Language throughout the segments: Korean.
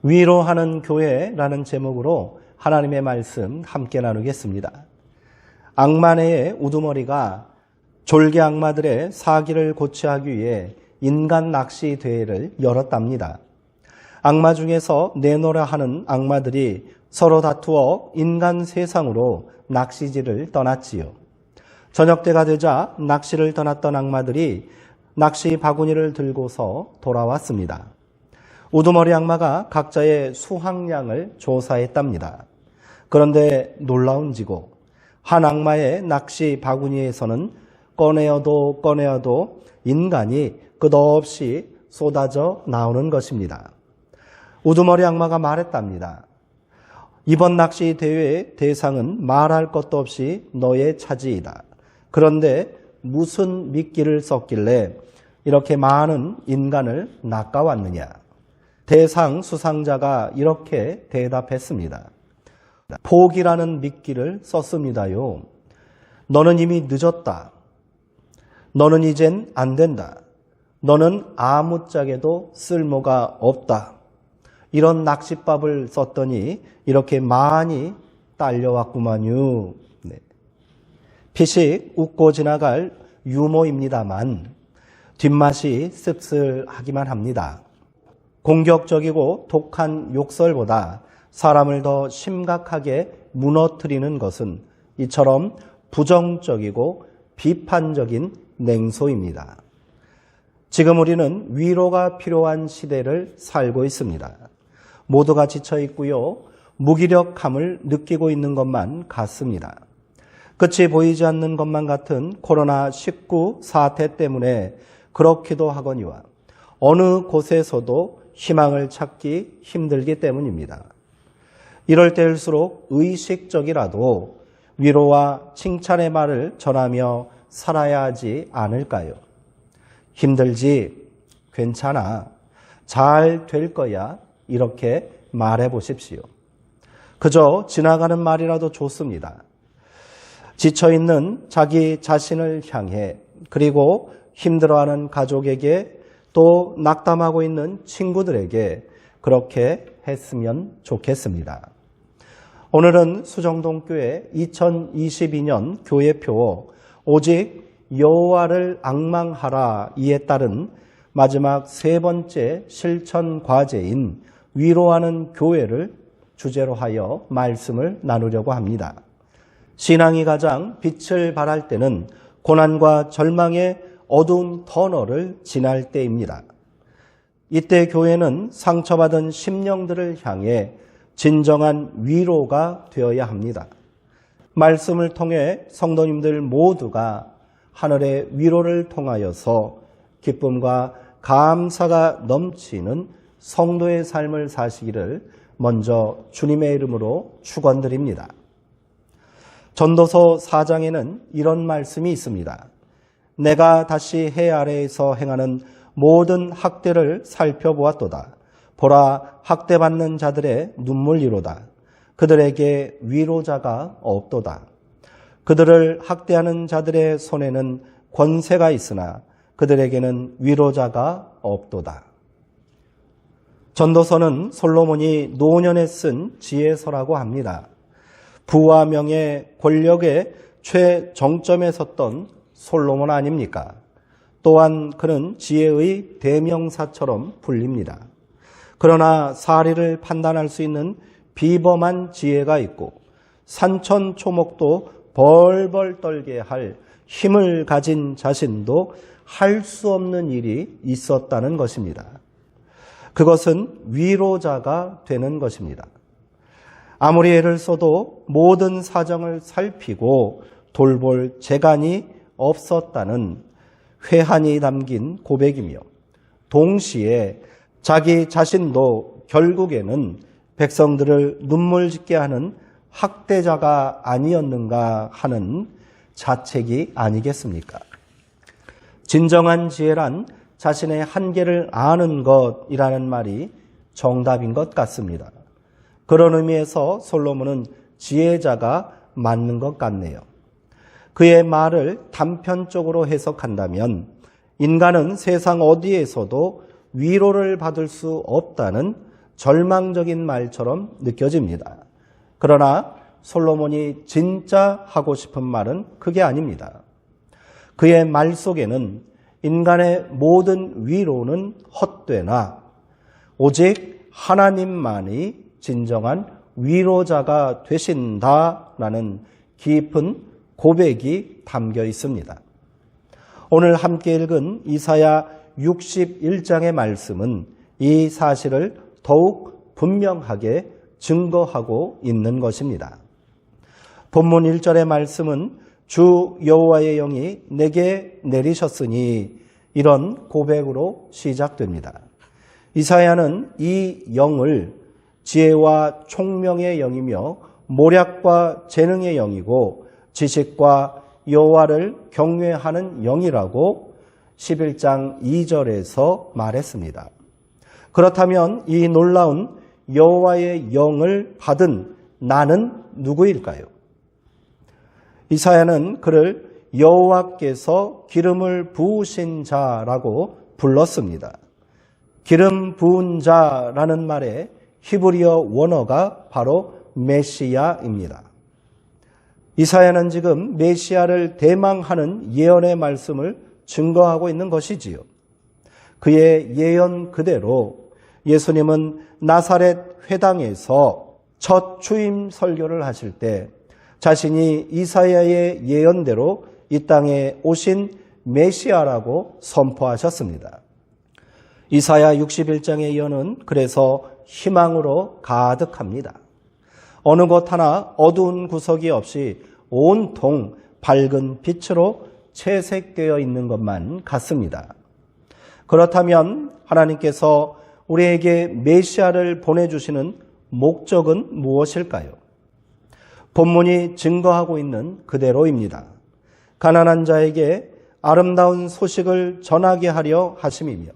위로하는 교회라는 제목으로 하나님의 말씀 함께 나누겠습니다. 악마네의 우두머리가 졸개 악마들의 사기를 고취하기 위해 인간 낚시 대회를 열었답니다. 악마 중에서 내노라 하는 악마들이 서로 다투어 인간 세상으로 낚시지를 떠났지요. 저녁 때가 되자 낚시를 떠났던 악마들이 낚시 바구니를 들고서 돌아왔습니다. 우두머리 악마가 각자의 수확량을 조사했답니다. 그런데 놀라운지고 한 악마의 낚시 바구니에서는 꺼내어도 인간이 끝없이 쏟아져 나오는 것입니다. 우두머리 악마가 말했답니다. 이번 낚시 대회의 대상은 말할 것도 없이 너의 차지이다. 그런데 무슨 미끼를 썼길래 이렇게 많은 인간을 낚아왔느냐? 대상 수상자가 이렇게 대답했습니다. 포기라는 미끼를 썼습니다요. 너는 이미 늦었다. 너는 이젠 안 된다. 너는 아무짝에도 쓸모가 없다. 이런 낚싯밥을 썼더니 이렇게 많이 딸려왔구만요. 네. 피식 웃고 지나갈 유머입니다만 뒷맛이 씁쓸하기만 합니다. 공격적이고 독한 욕설보다 사람을 더 심각하게 무너뜨리는 것은 이처럼 부정적이고 비판적인 냉소입니다. 지금 우리는 위로가 필요한 시대를 살고 있습니다. 모두가 지쳐 있고요. 무기력함을 느끼고 있는 것만 같습니다. 끝이 보이지 않는 것만 같은 코로나19 사태 때문에 그렇기도 하거니와 어느 곳에서도 희망을 찾기 힘들기 때문입니다. 이럴 때일수록 의식적이라도 위로와 칭찬의 말을 전하며 살아야 하지 않을까요? 힘들지? 괜찮아. 잘 될 거야. 이렇게 말해 보십시오. 그저 지나가는 말이라도 좋습니다. 지쳐있는 자기 자신을 향해 그리고 힘들어하는 가족에게 또 낙담하고 있는 친구들에게 그렇게 했으면 좋겠습니다. 오늘은 수정동교회 2022년 교회표 오직 여호와를 앙망하라 이에 따른 마지막 세 번째 실천 과제인 위로하는 교회를 주제로 하여 말씀을 나누려고 합니다. 신앙이 가장 빛을 발할 때는 고난과 절망의 어두운 터널을 지날 때입니다. 이때 교회는 상처받은 심령들을 향해 진정한 위로가 되어야 합니다. 말씀을 통해 성도님들 모두가 하늘의 위로를 통하여서 기쁨과 감사가 넘치는 성도의 삶을 사시기를 먼저 주님의 이름으로 축원드립니다. 전도서 4장에는 이런 말씀이 있습니다. 내가 다시 해 아래에서 행하는 모든 학대를 살펴보았도다. 보라, 학대받는 자들의 눈물이로다. 그들에게 위로자가 없도다. 그들을 학대하는 자들의 손에는 권세가 있으나 그들에게는 위로자가 없도다. 전도서는 솔로몬이 노년에 쓴 지혜서라고 합니다. 부와 명예, 권력의 최정점에 섰던 솔로몬 아닙니까? 또한 그는 지혜의 대명사처럼 불립니다. 그러나 사리를 판단할 수 있는 비범한 지혜가 있고 산천초목도 벌벌 떨게 할 힘을 가진 자신도 할 수 없는 일이 있었다는 것입니다. 그것은 위로자가 되는 것입니다. 아무리 애를 써도 모든 사정을 살피고 돌볼 재간이 없었다는 회한이 담긴 고백이며 동시에 자기 자신도 결국에는 백성들을 눈물 짓게 하는 학대자가 아니었는가 하는 자책이 아니겠습니까? 진정한 지혜란 자신의 한계를 아는 것이라는 말이 정답인 것 같습니다. 그런 의미에서 솔로몬은 지혜자가 맞는 것 같네요. 그의 말을 단편적으로 해석한다면 인간은 세상 어디에서도 위로를 받을 수 없다는 절망적인 말처럼 느껴집니다. 그러나 솔로몬이 진짜 하고 싶은 말은 그게 아닙니다. 그의 말 속에는 인간의 모든 위로는 헛되나 오직 하나님만이 진정한 위로자가 되신다라는 깊은 고백이 담겨 있습니다. 오늘 함께 읽은 이사야 61장의 말씀은 이 사실을 더욱 분명하게 증거하고 있는 것입니다. 본문 1절의 말씀은 주 여호와의 영이 내게 내리셨으니 이런 고백으로 시작됩니다. 이사야는 이 영을 지혜와 총명의 영이며 모략과 재능의 영이고 지식과 여호와를 경외하는 영이라고 11장 2절에서 말했습니다. 그렇다면 이 놀라운 여호와의 영을 받은 나는 누구일까요? 이사야는 그를 여호와께서 기름을 부으신 자라고 불렀습니다. 기름 부은 자라는 말의 히브리어 원어가 바로 메시아입니다. 이사야는 지금 메시아를 대망하는 예언의 말씀을 증거하고 있는 것이지요. 그의 예언 그대로 예수님은 나사렛 회당에서 첫 주임 설교를 하실 때 자신이 이사야의 예언대로 이 땅에 오신 메시아라고 선포하셨습니다. 이사야 61장의 예언은 그래서 희망으로 가득합니다. 어느 곳 하나 어두운 구석이 없이 온통 밝은 빛으로 채색되어 있는 것만 같습니다. 그렇다면 하나님께서 우리에게 메시아를 보내주시는 목적은 무엇일까요? 본문이 증거하고 있는 그대로입니다. 가난한 자에게 아름다운 소식을 전하게 하려 하심이며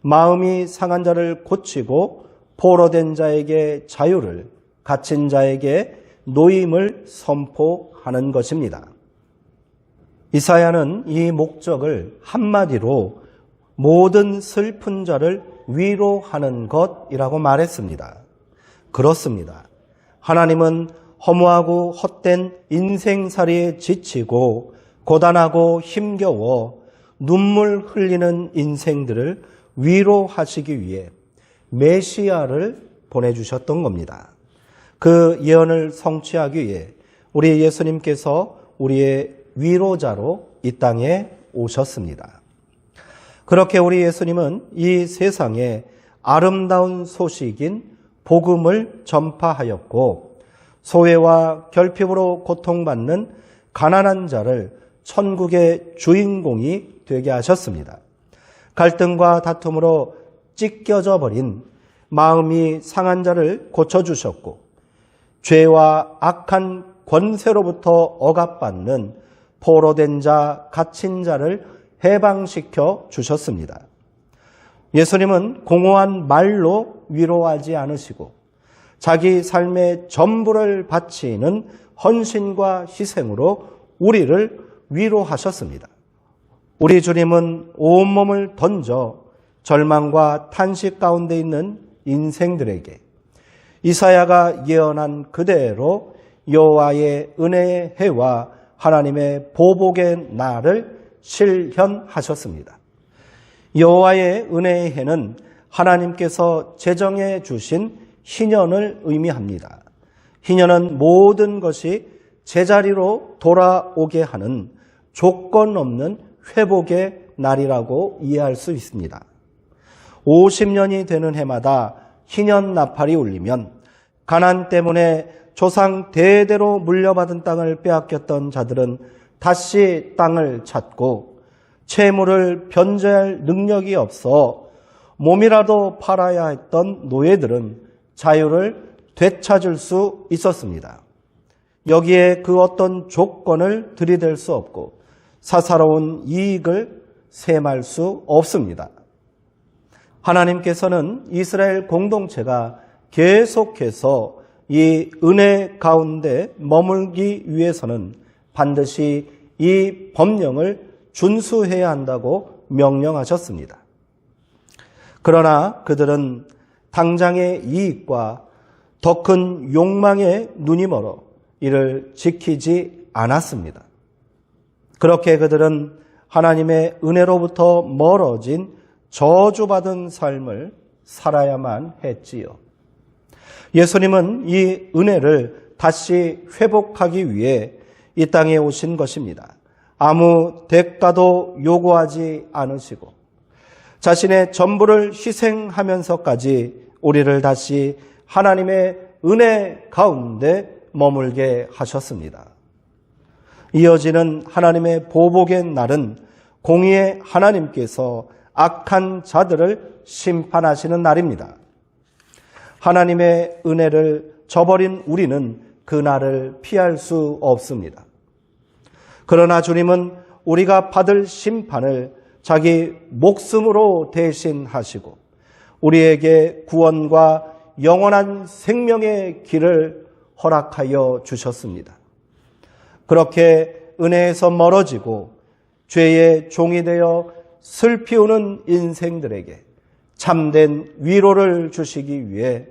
마음이 상한 자를 고치고 포로된 자에게 자유를, 갇힌 자에게 노임을 선포하는 것입니다. 이사야는 이 목적을 한마디로 모든 슬픈 자를 위로하는 것이라고 말했습니다. 그렇습니다. 하나님은 허무하고 헛된 인생살이에 지치고 고단하고 힘겨워 눈물 흘리는 인생들을 위로하시기 위해 메시아를 보내주셨던 겁니다. 그 예언을 성취하기 위해 우리 예수님께서 우리의 위로자로 이 땅에 오셨습니다. 그렇게 우리 예수님은 이 세상에 아름다운 소식인 복음을 전파하였고 소외와 결핍으로 고통받는 가난한 자를 천국의 주인공이 되게 하셨습니다. 갈등과 다툼으로 찢겨져 버린 마음이 상한 자를 고쳐주셨고 죄와 악한 권세로부터 억압받는 포로된 자, 갇힌 자를 해방시켜 주셨습니다. 예수님은 공허한 말로 위로하지 않으시고 자기 삶의 전부를 바치는 헌신과 희생으로 우리를 위로하셨습니다. 우리 주님은 온몸을 던져 절망과 탄식 가운데 있는 인생들에게 이사야가 예언한 그대로 여호와의 은혜의 해와 하나님의 보복의 날을 실현하셨습니다. 여호와의 은혜의 해는 하나님께서 제정해 주신 희년을 의미합니다. 희년은 모든 것이 제자리로 돌아오게 하는 조건 없는 회복의 날이라고 이해할 수 있습니다. 50년이 되는 해마다 희년 나팔이 울리면 가난 때문에 조상 대대로 물려받은 땅을 빼앗겼던 자들은 다시 땅을 찾고 채무를 변제할 능력이 없어 몸이라도 팔아야 했던 노예들은 자유를 되찾을 수 있었습니다. 여기에 그 어떤 조건을 들이댈 수 없고 사사로운 이익을 셈할 수 없습니다. 하나님께서는 이스라엘 공동체가 계속해서 이 은혜 가운데 머물기 위해서는 반드시 이 법령을 준수해야 한다고 명령하셨습니다. 그러나 그들은 당장의 이익과 더 큰 욕망에 눈이 멀어 이를 지키지 않았습니다. 그렇게 그들은 하나님의 은혜로부터 멀어진 저주받은 삶을 살아야만 했지요. 예수님은 이 은혜를 다시 회복하기 위해 이 땅에 오신 것입니다. 아무 대가도 요구하지 않으시고 자신의 전부를 희생하면서까지 우리를 다시 하나님의 은혜 가운데 머물게 하셨습니다. 이어지는 하나님의 보복의 날은 공의의 하나님께서 악한 자들을 심판하시는 날입니다. 하나님의 은혜를 저버린 우리는 그 날을 피할 수 없습니다. 그러나 주님은 우리가 받을 심판을 자기 목숨으로 대신하시고 우리에게 구원과 영원한 생명의 길을 허락하여 주셨습니다. 그렇게 은혜에서 멀어지고 죄의 종이 되어 슬피우는 인생들에게 참된 위로를 주시기 위해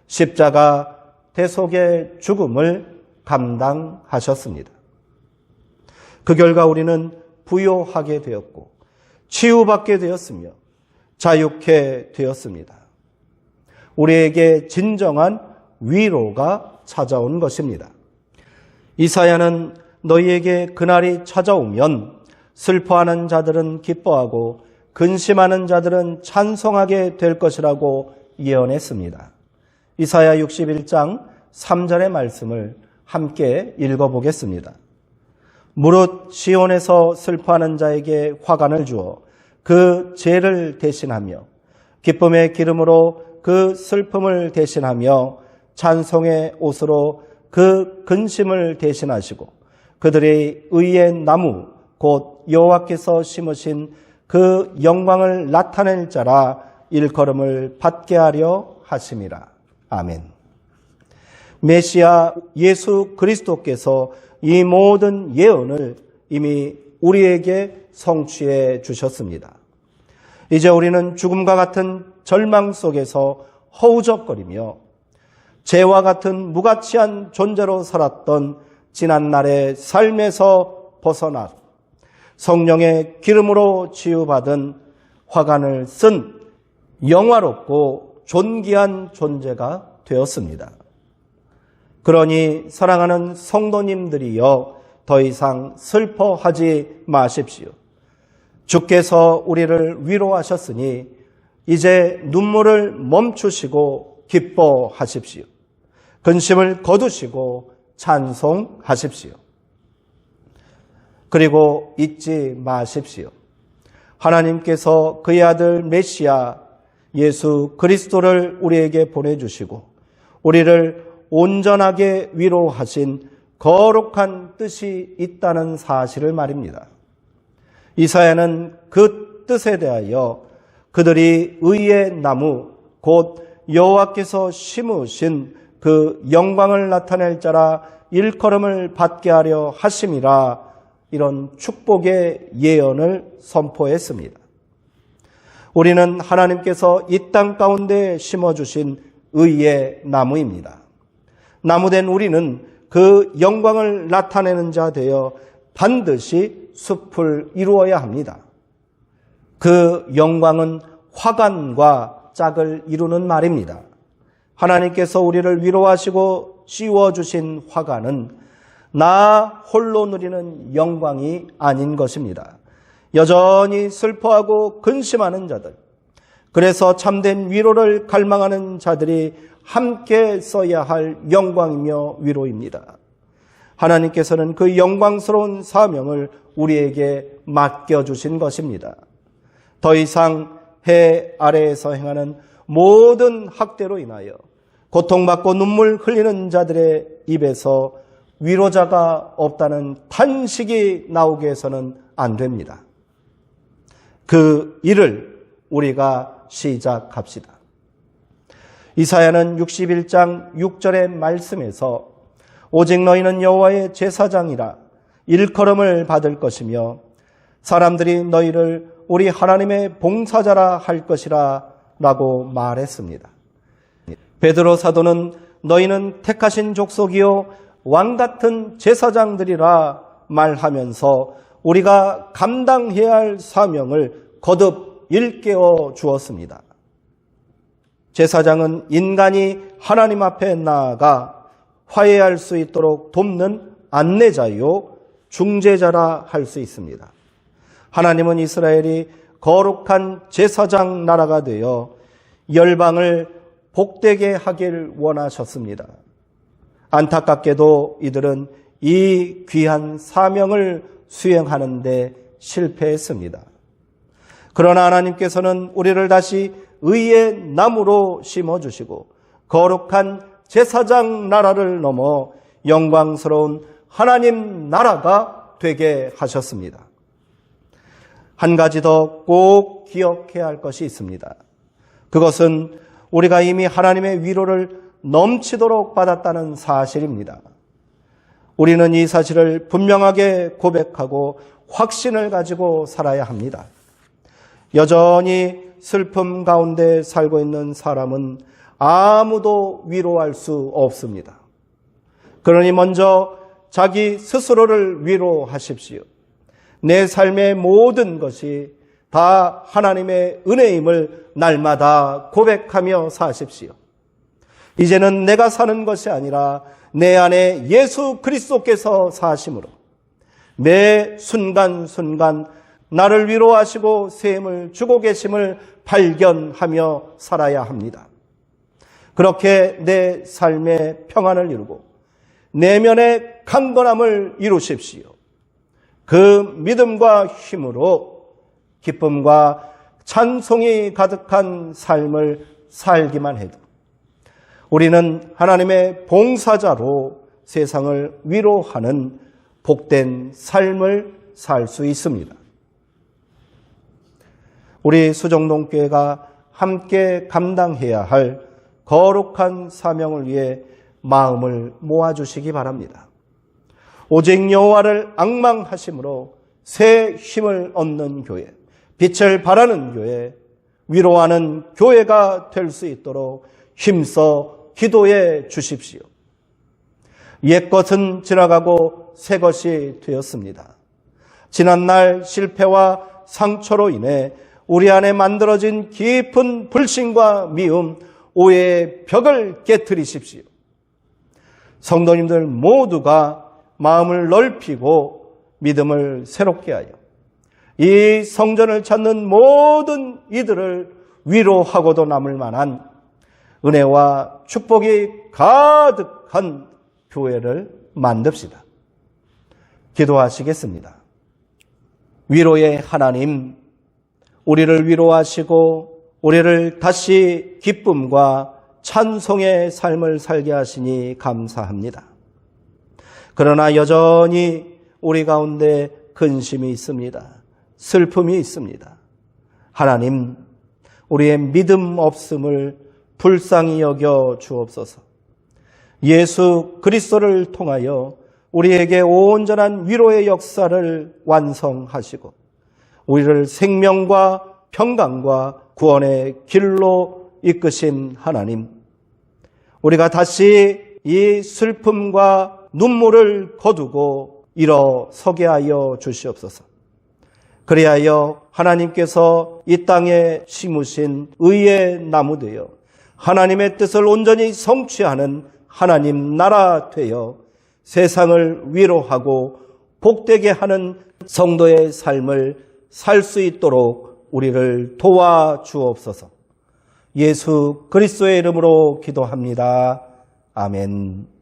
십자가 대속의 죽음을 감당하셨습니다. 그 결과 우리는 부요하게 되었고 치유받게 되었으며 자유케 되었습니다. 우리에게 진정한 위로가 찾아온 것입니다. 이사야는 너희에게 그날이 찾아오면 슬퍼하는 자들은 기뻐하고 근심하는 자들은 찬송하게 될 것이라고 예언했습니다. 이사야 61장 3절의 말씀을 함께 읽어보겠습니다. 무릇 시온에서 슬퍼하는 자에게 화관을 주어 그 죄를 대신하며 기쁨의 기름으로 그 슬픔을 대신하며 찬송의 옷으로 그 근심을 대신하시고 그들의 의의 나무 곧 여호와께서 심으신 그 영광을 나타낼 자라 일컬음을 받게 하려 하심이라. 아멘. 메시아 예수 그리스도께서 이 모든 예언을 이미 우리에게 성취해 주셨습니다. 이제 우리는 죽음과 같은 절망 속에서 허우적거리며 죄와 같은 무가치한 존재로 살았던 지난날의 삶에서 벗어나 성령의 기름으로 치유받은 화관을 쓴 영화롭고 존귀한 존재가 되었습니다. 그러니 사랑하는 성도님들이여 더 이상 슬퍼하지 마십시오. 주께서 우리를 위로하셨으니 이제 눈물을 멈추시고 기뻐하십시오. 근심을 거두시고 찬송하십시오. 그리고 잊지 마십시오. 하나님께서 그의 아들 메시아 예수 그리스도를 우리에게 보내주시고 우리를 온전하게 위로하신 거룩한 뜻이 있다는 사실을 말입니다. 이사야는 그 뜻에 대하여 그들이 의의 나무 곧 여호와께서 심으신 그 영광을 나타낼 자라 일컬음을 받게 하려 하심이라 이런 축복의 예언을 선포했습니다. 우리는 하나님께서 이 땅 가운데 심어주신 의의 나무입니다. 나무된 우리는 그 영광을 나타내는 자 되어 반드시 숲을 이루어야 합니다. 그 영광은 화관과 짝을 이루는 말입니다. 하나님께서 우리를 위로하시고 씌워주신 화관은 나 홀로 누리는 영광이 아닌 것입니다. 여전히 슬퍼하고 근심하는 자들, 그래서 참된 위로를 갈망하는 자들이 함께 써야 할 영광이며 위로입니다. 하나님께서는 그 영광스러운 사명을 우리에게 맡겨주신 것입니다. 더 이상 해 아래에서 행하는 모든 학대로 인하여 고통받고 눈물 흘리는 자들의 입에서 위로자가 없다는 탄식이 나오게 해서는 안 됩니다. 그 일을 우리가 시작합시다. 이사야는 61장 6절의 말씀에서 오직 너희는 여호와의 제사장이라 일컬음을 받을 것이며 사람들이 너희를 우리 하나님의 봉사자라 할 것이라 라고 말했습니다. 베드로 사도는 너희는 택하신 족속이요 왕 같은 제사장들이라 말하면서 우리가 감당해야 할 사명을 거듭 일깨워 주었습니다. 제사장은 인간이 하나님 앞에 나아가 화해할 수 있도록 돕는 안내자요 중재자라 할 수 있습니다. 하나님은 이스라엘이 거룩한 제사장 나라가 되어 열방을 복되게 하길 원하셨습니다. 안타깝게도 이들은 이 귀한 사명을 수행하는 데 실패했습니다. 그러나 하나님께서는 우리를 다시 의의 나무로 심어주시고 거룩한 제사장 나라를 넘어 영광스러운 하나님 나라가 되게 하셨습니다. 한 가지 더 꼭 기억해야 할 것이 있습니다. 그것은 우리가 이미 하나님의 위로를 넘치도록 받았다는 사실입니다. 우리는 이 사실을 분명하게 고백하고 확신을 가지고 살아야 합니다. 여전히 슬픔 가운데 살고 있는 사람은 아무도 위로할 수 없습니다. 그러니 먼저 자기 스스로를 위로하십시오. 내 삶의 모든 것이 다 하나님의 은혜임을 날마다 고백하며 사십시오. 이제는 내가 사는 것이 아니라 내 안에 예수 그리스도께서 사심으로 매 순간순간 나를 위로하시고 셈을 주고 계심을 발견하며 살아야 합니다. 그렇게 내 삶의 평안을 이루고 내면의 강건함을 이루십시오. 그 믿음과 힘으로 기쁨과 찬송이 가득한 삶을 살기만 해도 우리는 하나님의 봉사자로 세상을 위로하는 복된 삶을 살 수 있습니다. 우리 수정동교회가 함께 감당해야 할 거룩한 사명을 위해 마음을 모아주시기 바랍니다. 오직 여호와를 앙망하심으로 새 힘을 얻는 교회, 빛을 발하는 교회, 위로하는 교회가 될 수 있도록 힘써 기도해 주십시오. 옛것은 지나가고 새것이 되었습니다. 지난날 실패와 상처로 인해 우리 안에 만들어진 깊은 불신과 미움, 오해의 벽을 깨트리십시오. 성도님들 모두가 마음을 넓히고 믿음을 새롭게 하여 이 성전을 찾는 모든 이들을 위로하고도 남을 만한 은혜와 축복이 가득한 교회를 만듭시다. 기도하시겠습니다. 위로의 하나님, 우리를 위로하시고 우리를 다시 기쁨과 찬송의 삶을 살게 하시니 감사합니다. 그러나 여전히 우리 가운데 근심이 있습니다. 슬픔이 있습니다. 하나님, 우리의 믿음 없음을 불쌍히 여겨 주옵소서. 예수 그리스도를 통하여 우리에게 온전한 위로의 역사를 완성하시고 우리를 생명과 평강과 구원의 길로 이끄신 하나님, 우리가 다시 이 슬픔과 눈물을 거두고 일어서게 하여 주시옵소서. 그리하여 하나님께서 이 땅에 심으신 의의 나무 되어 하나님의 뜻을 온전히 성취하는 하나님 나라 되어 세상을 위로하고 복되게 하는 성도의 삶을 살 수 있도록 우리를 도와주옵소서. 예수 그리스도의 이름으로 기도합니다. 아멘.